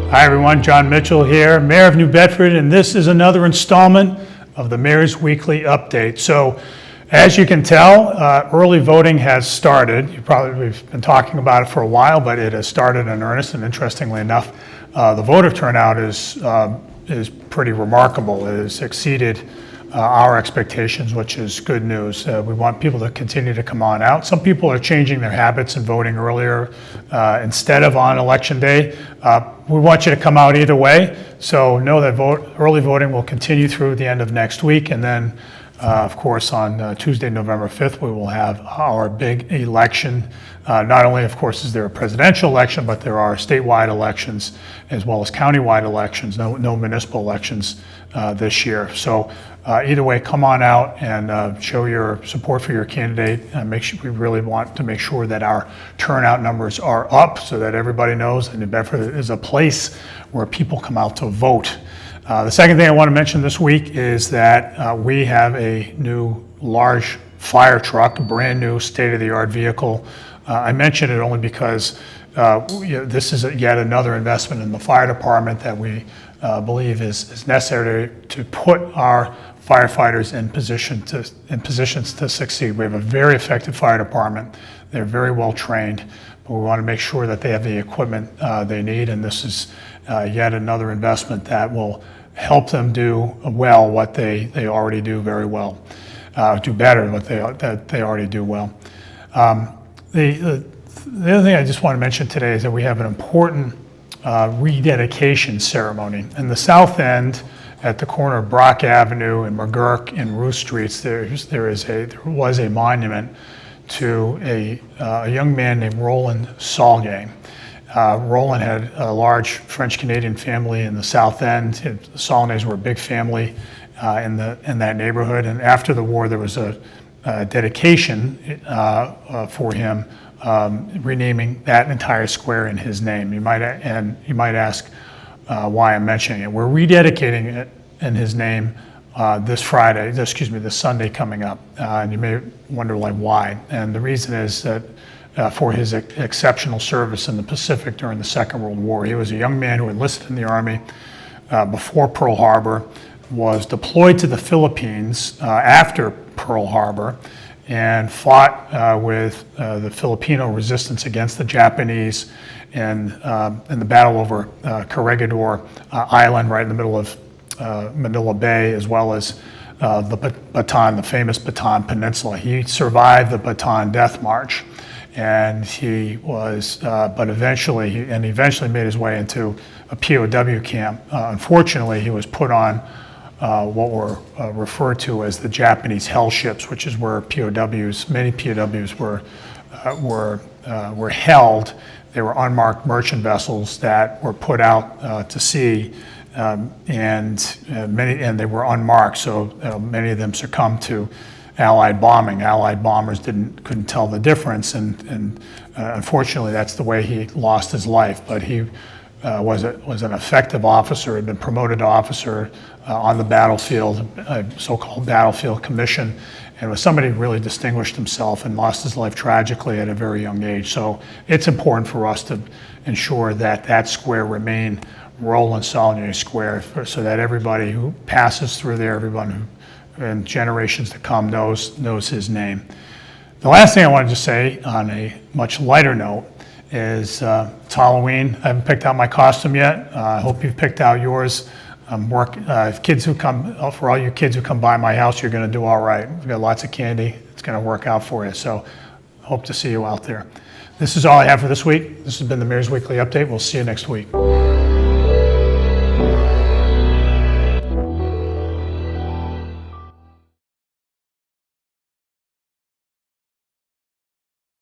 Hi everyone, Jon Mitchell here, Mayor of New Bedford, and this is another installment of the Mayor's Weekly Update. So, as you can tell, early voting has started. We've been talking about it for a while, but it has started in earnest, and interestingly enough, the voter turnout is pretty remarkable. It has exceeded our expectations, which is good news. We want people to continue to come on out. Some people are changing their habits and voting earlier instead of on election day. We want you to come out either way, so know that early voting will continue through the end of next week, and then of course on Tuesday, November 5th, we will have our big election. Not only, of course, is there a presidential election, but there are statewide elections as well as countywide elections, no municipal elections this year. So either way, come on out and show your support for your candidate. We really want to make sure that our turnout numbers are up so that everybody knows that New Bedford is a place where people come out to vote. The second thing I want to mention this week is that we have a new large fire truck, a brand new state-of-the-art vehicle. I mention it only because this is yet another investment in the fire department that we believe is necessary to put our firefighters in positions to succeed. We have a very effective fire department. They're very well trained, but we want to make sure that they have the equipment they need, and this is yet another investment that will help them do well what they already do very well, do better what they already do well. The other thing I just want to mention today is that we have an important rededication ceremony. In the south end, at the corner of Brock Avenue and McGurk and Ruth Streets, there was a monument to a young man named Roland Saulnier. Roland had a large French-Canadian family in the South End. The Saulniers were a big family in that neighborhood. And after the war, there was a dedication for him, renaming that entire square in his name. You might ask why I'm mentioning it. We're rededicating it in his name this Sunday coming up. And you may wonder why. And the reason is that for his exceptional service in the Pacific during the Second World War. He was a young man who enlisted in the Army before Pearl Harbor, was deployed to the Philippines after Pearl Harbor, and fought with the Filipino resistance against the Japanese in the battle over Corregidor Island, right in the middle of Manila Bay, as well as the famous Bataan Peninsula. He survived the Bataan Death March. And he was, but eventually made his way into a POW camp. Unfortunately, he was put on what were referred to as the Japanese hell ships, which is where many POWs were held. They were unmarked merchant vessels that were put out to sea, and they were unmarked. So many of them succumbed to Allied bombing. Allied bombers couldn't tell the difference, and unfortunately, that's the way he lost his life. But he was an effective officer, had been promoted to officer on the battlefield, a so-called battlefield commission, and was somebody who really distinguished himself and lost his life tragically at a very young age. So it's important for us to ensure that square remain Roland Saulnier Square, so that everybody who passes through there, everyone who and generations to come knows his name. The last thing I wanted to say on a much lighter note is it's Halloween. I haven't picked out my costume yet. I hope you've picked out yours. For all you kids who come by my house, you're going to do all right. We've got lots of candy. It's going to work out for you. So hope to see you out there. This is all I have for this week. This has been the Mayor's Weekly Update. We'll see you next week.